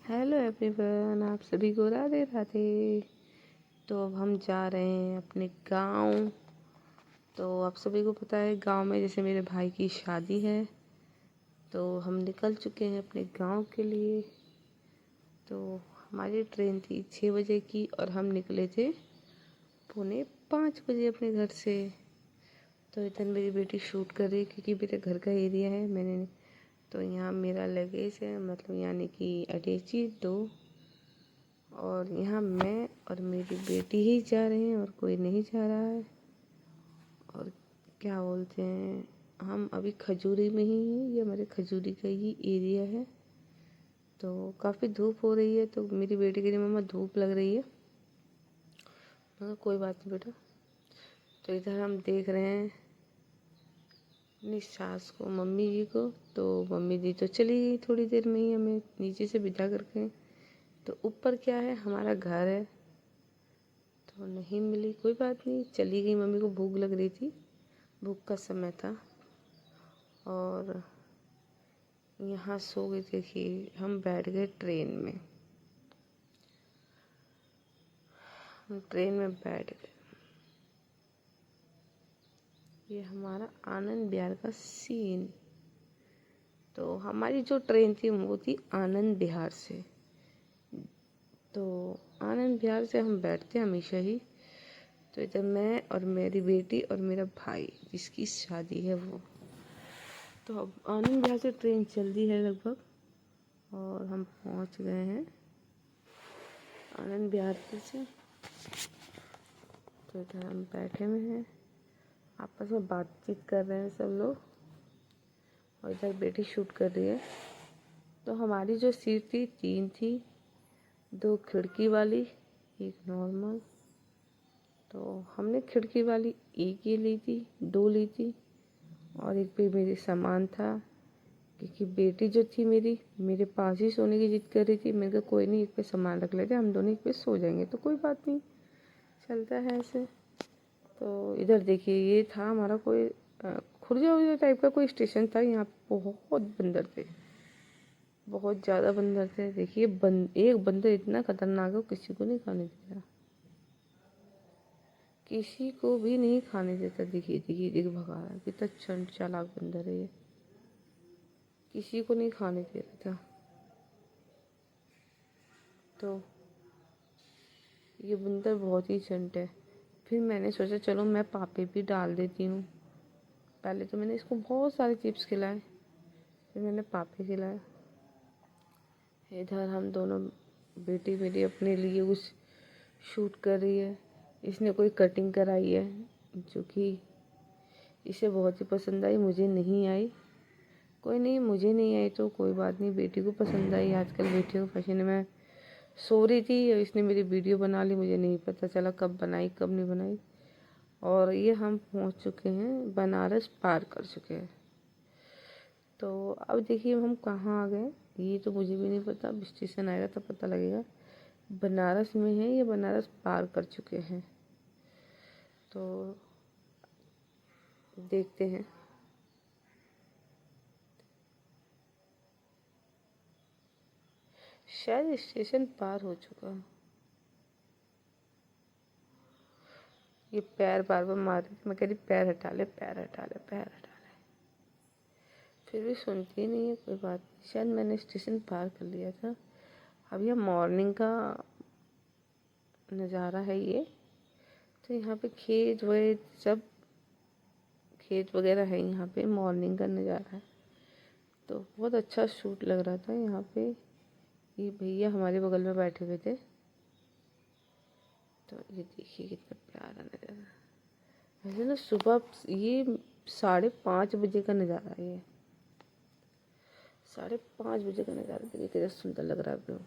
Hello everyone, आप सभी को राधे राधे। तो अब हम जा रहे हैं अपने गांव। तो आप सभी को पता है गांव में जैसे मेरे भाई की शादी है, तो हम निकल चुके हैं अपने गांव के लिए। तो हमारी ट्रेन थी 6 बजे की और हम निकले थे 4:45 बजे अपने घर से। तो इधर मेरी बेटी शूट कर रही है क्योंकि मेरे घर का एरिया है। मैंने तो यहाँ मेरा लगेज है, मतलब यानी कि अटैची 2, और यहाँ मैं और मेरी बेटी ही जा रहे हैं और कोई नहीं जा रहा है। और क्या बोलते हैं, हम अभी खजूरी में ही हैं, ये हमारे खजूरी का ही एरिया है। तो काफ़ी धूप हो रही है, तो मेरी बेटी कह रही मम्मा धूप लग रही है। मगर कोई बात नहीं बेटा। तो इधर हम देख रहे हैं अपनी सास को, मम्मी जी को। तो मम्मी जी तो चली गई थोड़ी देर में ही हमें नीचे से विदा करके। तो ऊपर क्या है, हमारा घर है, तो नहीं मिली। कोई बात नहीं, चली गई। मम्मी को भूख लग रही थी, भूख का समय था। और यहाँ सो गई। देखिए हम बैठ गए ट्रेन में, हम ट्रेन में बैठ गए। ये हमारा आनंद विहार का सीन। तो हमारी जो ट्रेन थी वो थी आनंद विहार से। तो आनंद विहार से हम बैठते हमेशा ही। तो इधर मैं और मेरी बेटी और मेरा भाई जिसकी शादी है वो। तो अब आनंद विहार से ट्रेन चल दी है लगभग, और हम पहुंच गए हैं आनंद विहार से। तो इधर हम बैठे हुए हैं, आपस में बातचीत कर रहे हैं सब लोग, और इधर बेटी शूट कर रही है। तो हमारी जो सीट थी 3 थी, 2 खिड़की वाली, 1 नॉर्मल। तो हमने खिड़की वाली एक ही ली थी, 2 ली थी, और एक पे मेरी सामान था क्योंकि बेटी जो थी मेरी मेरे पास ही सोने की जिद कर रही थी। मैंने कहा कोई नहीं, एक पे सामान रख लेते, हम दोनों एक पे सो जाएंगे। तो कोई बात नहीं, चलता है ऐसे। तो इधर देखिए ये था हमारा कोई खुर्जा उर्जा टाइप का कोई स्टेशन था। यहाँ पे बहुत बंदर थे, बहुत ज़्यादा बंदर थे। देखिए एक बंदर इतना खतरनाक है, किसी को नहीं खाने देता, किसी को भी नहीं खाने देता। देखिए देखिए देखिए भगा रहा है, कितना चालाक बंदर है ये, किसी को नहीं खाने दे रहा था। तो ये बंदर बहुत ही चंट है। फिर मैंने सोचा चलो मैं पापे भी डाल देती हूँ। पहले तो मैंने इसको बहुत सारे चिप्स खिलाए, फिर मैंने पापे खिलाए। इधर हम दोनों, बेटी मेरी अपने लिए कुछ शूट कर रही है। इसने कोई कटिंग कराई है जो कि इसे बहुत ही पसंद आई, मुझे नहीं आई। कोई नहीं, मुझे नहीं आई तो कोई बात नहीं, बेटी को पसंद आई। आजकल बेटियों को फैशन में सो रही थी और इसने मेरी वीडियो बना ली, मुझे नहीं पता चला कब बनाई कब नहीं बनाई। और ये हम पहुंच चुके हैं, बनारस पार कर चुके हैं। तो अब देखिए हम कहाँ आ गए, ये तो मुझे भी नहीं पता, अब स्टेशन आएगा तब पता लगेगा। बनारस में है, ये बनारस पार कर चुके हैं। तो देखते हैं। शायद स्टेशन पार हो चुका है। ये पैर बार बार मार रही थी, मैं कह रही पैर हटा ले, पैर हटा ले, पैर हटा ले, फिर भी सुनती नहीं है। कोई बात नहीं, शायद मैंने स्टेशन पार कर लिया था। अब यह मॉर्निंग का नज़ारा है ये। तो यहाँ पे खेत वेत सब, खेत वगैरह है यहाँ पे, मॉर्निंग का नज़ारा है। तो बहुत अच्छा शूट लग रहा था यहाँ पे। ये भैया हमारे बगल में बैठे हुए थे। तो ये देखिए कितना प्यारा नज़ारा। वैसे ना सुबह ये 5:30 बजे का नज़ारा है, ये 5:30 बजे का नज़ारा। देखिए कितना सुंदर लग रहा है व्यू।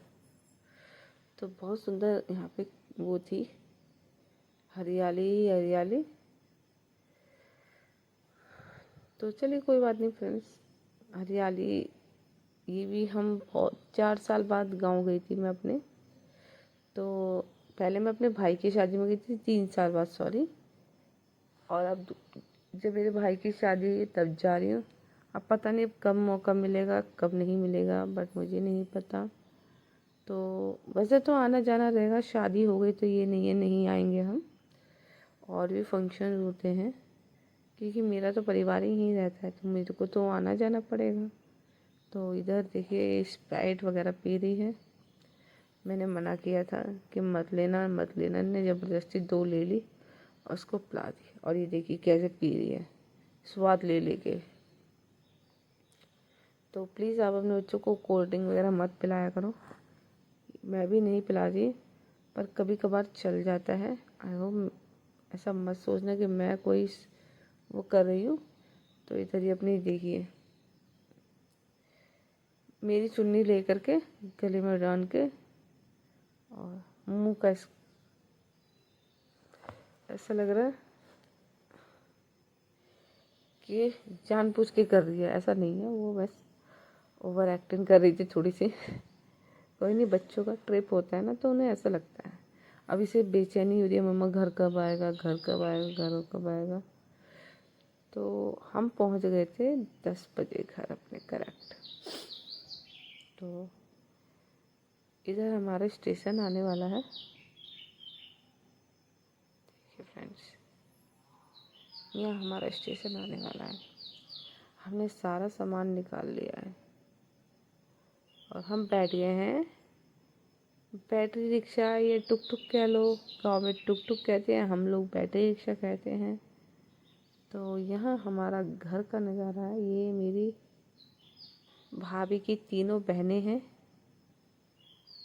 तो बहुत सुंदर यहाँ पे वो थी, हरियाली ही हरियाली। तो चलिए कोई बात नहीं फ्रेंड्स, हरियाली। ये भी हम बहुत 4 साल बाद गांव गई थी मैं अपने। तो पहले मैं अपने भाई की शादी में गई थी 3 साल बाद, सॉरी। और अब जब मेरे भाई की शादी हुई तब जा रही हूँ। अब पता नहीं अब कब मौका मिलेगा कब नहीं मिलेगा, बट मुझे नहीं पता। तो वैसे तो आना जाना रहेगा, शादी हो गई तो ये नहीं है नहीं आएंगे हम, और भी फंक्शन होते हैं, क्योंकि मेरा तो परिवार ही रहता है तो मेरे को तो आना जाना पड़ेगा। तो इधर देखिए स्प्राइट वगैरह पी रही है। मैंने मना किया था कि मत लेना मत लेना, ने ज़बरदस्ती 2 ले ली और उसको पिला दी, और ये देखिए कैसे पी रही है स्वाद ले लेके। तो प्लीज़ आप अपने बच्चों को कोल्ड ड्रिंक वगैरह मत पिलाया करो। मैं भी नहीं पिलाती, पर कभी कभार चल जाता है। आई होप ऐसा मत सोचना कि मैं कोई वो कर रही हूँ। तो इधर ही अपनी देखिए मेरी चुन्नी ले करके गले में डाल के और मुंह का ऐसा लग रहा है कि जानबूझ के कर रही है, ऐसा नहीं है, वो बस ओवर एक्टिंग कर रही थी थोड़ी सी। कोई नहीं, बच्चों का ट्रिप होता है ना तो उन्हें ऐसा लगता है। अब इसे बेचैनी हो रही है, मम्मा घर कब आएगा घर कब आएगा घर कब आएगा। तो हम पहुंच गए थे 10 बजे घर अपने करेक्ट। तो इधर हमारा स्टेशन आने वाला है। देखिए फ्रेंड्स, यहाँ हमारा स्टेशन आने वाला है। हमने सारा सामान निकाल लिया है और हम बैठ गए हैं बैटरी रिक्शा, ये टुक टुक कह लो, गाँव में टुक टुक कहते हैं, हम लोग बैटरी रिक्शा कहते हैं। तो यहाँ हमारा घर का नज़ारा है। ये मेरी भाभी की 3 बहनें हैं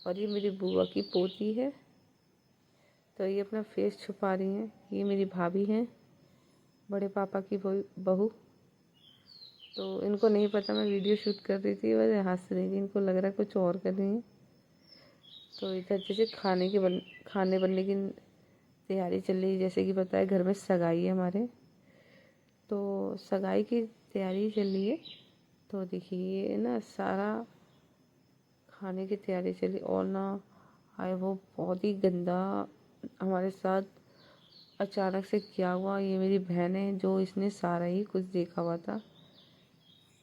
और ये मेरी बुआ की पोती है। तो ये अपना फेस छुपा रही हैं। ये मेरी भाभी हैं, बड़े पापा की बहू। तो इनको नहीं पता मैं वीडियो शूट कर रही थी, वैसे हंस रही थी, इनको लग रहा है कुछ और कर रही हैं। तो इधर जैसे खाने बनने की तैयारी चल रही है। जैसे कि पता है घर में सगाई है हमारे, तो सगाई की तैयारी चल रही है। तो देखिए ना सारा खाने की तैयारी चली, और ना आए वो बहुत ही गंदा हमारे साथ अचानक से क्या हुआ। ये मेरी बहन है, जो इसने सारा ही कुछ देखा हुआ था,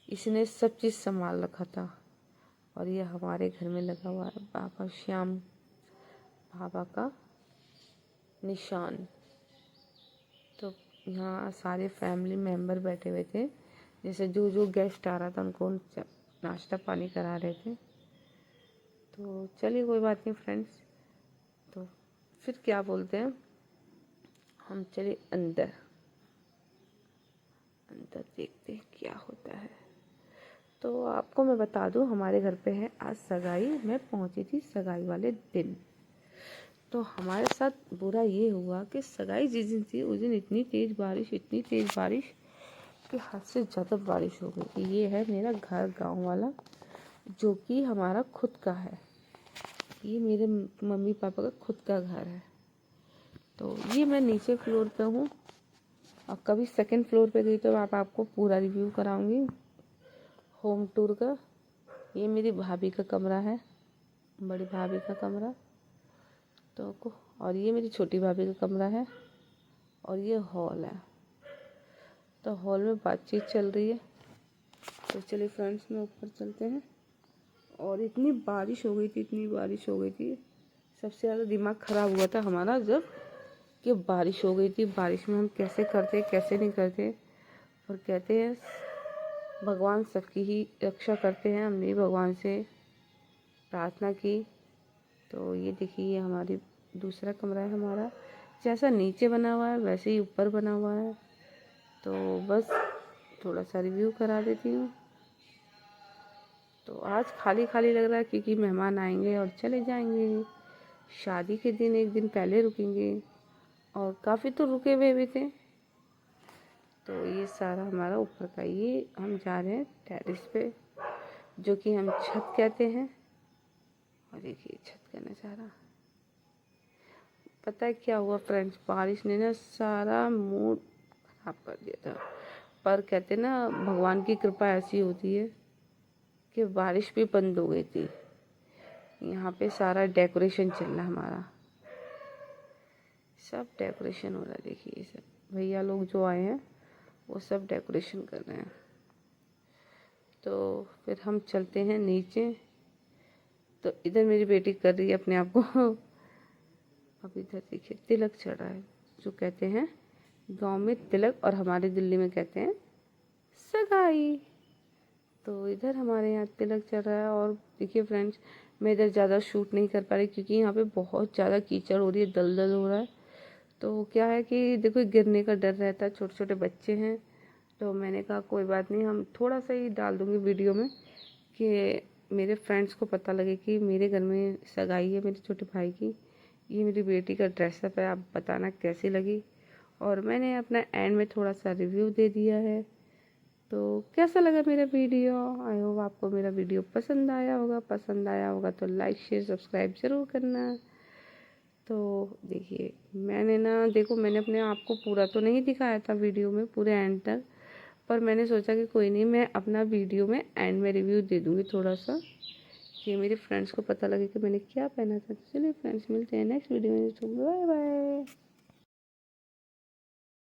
इसने सब चीज़ संभाल रखा था। और ये हमारे घर में लगा हुआ है बाबा श्याम बाबा का निशान। तो यहाँ सारे फैमिली मेम्बर बैठे हुए थे, जैसे जो जो गेस्ट आ रहा था उनको नाश्ता पानी करा रहे थे। तो चलिए कोई बात नहीं फ्रेंड्स, तो फिर क्या बोलते हैं, हम चले अंदर अंदर देखते हैं क्या होता है। तो आपको मैं बता दूं, हमारे घर पे है आज सगाई। मैं पहुंची थी सगाई वाले दिन। तो हमारे साथ बुरा ये हुआ कि सगाई जिस दिन थी उस दिन इतनी तेज़ बारिश कि हद से ज़्यादा बारिश हो गई थी। ये है मेरा घर गांव वाला, जो कि हमारा खुद का है। ये मेरे मम्मी पापा का खुद का घर है। तो ये मैं नीचे फ्लोर पे हूँ, और कभी सेकंड फ्लोर पे गई तो आपको पूरा रिव्यू कराऊंगी होम टूर का। ये मेरी भाभी का कमरा है, बड़ी भाभी का कमरा। तो और ये मेरी छोटी भाभी का कमरा है, और ये हॉल है। तो हॉल में बातचीत चल रही है। तो चलिए फ्रेंड्स में ऊपर चलते हैं। और इतनी बारिश हो गई थी, सबसे ज़्यादा दिमाग ख़राब हुआ था हमारा जब कि बारिश हो गई थी। बारिश में हम कैसे करते कैसे नहीं करते, और कहते हैं भगवान सबकी ही रक्षा करते हैं। हमने भगवान से प्रार्थना की। तो ये देखिए ये हमारी दूसरा कमरा है हमारा। जैसा नीचे बना हुआ है वैसे ही ऊपर बना हुआ है। तो बस थोड़ा सा रिव्यू करा देती हूँ। तो आज खाली खाली लग रहा है, क्योंकि मेहमान आएंगे और चले जाएंगे। शादी के दिन एक दिन पहले रुकेंगे, और काफ़ी तो रुके हुए भी थे। तो ये सारा हमारा ऊपर का, ये हम जा रहे हैं टेरेस पे, जो कि हम छत कहते हैं। और देखिए छत का नज़ारा। पता है क्या हुआ फ्रेंड्स, बारिश ने ना सारा मूड खराब कर दिया था। पर कहते ना भगवान की कृपा ऐसी होती है कि बारिश भी बंद हो गई थी। यहाँ पे सारा डेकोरेशन चल रहा है हमारा, सब डेकोरेशन हो रहा है। देखिए सब भैया लोग जो आए हैं वो सब डेकोरेशन कर रहे हैं। तो फिर हम चलते हैं नीचे। तो इधर मेरी बेटी कर रही है अपने आप को अब इधर देखिए तिलक चढ़ा है, जो कहते हैं गांव में तिलक और हमारे दिल्ली में कहते हैं सगाई। तो इधर हमारे यहाँ तिलक चल रहा है। और देखिए फ्रेंड्स, मैं इधर ज़्यादा शूट नहीं कर पा रही क्योंकि यहाँ पे बहुत ज़्यादा कीचड़ हो रही है, दलदल हो रहा है। तो क्या है कि देखो गिरने का डर रहता है, छोटे छोटे बच्चे हैं। तो मैंने कहा कोई बात नहीं, हम थोड़ा सा ही डाल दूँगी वीडियो में कि मेरे फ्रेंड्स को पता लगे कि मेरे घर में सगाई है मेरे छोटे भाई की। ये मेरी बेटी का ड्रेसअप है, आप बताना कैसी लगी। और मैंने अपना एंड में थोड़ा सा रिव्यू दे दिया है। तो कैसा लगा मेरा वीडियो? आई होप आपको मेरा वीडियो पसंद आया होगा। पसंद आया होगा तो लाइक शेयर सब्सक्राइब ज़रूर करना। तो देखिए मैंने ना, देखो मैंने अपने आप को पूरा तो नहीं दिखाया था वीडियो में पूरे एंड तक, पर मैंने सोचा कि कोई नहीं, मैं अपना वीडियो में एंड में रिव्यू दे दूँगी थोड़ा सा, कि मेरे फ्रेंड्स को पता लगे कि मैंने क्या पहना था। तो चलिए फ्रेंड्स, मिलते हैं नेक्स्ट वीडियो में। तो बाय बाय।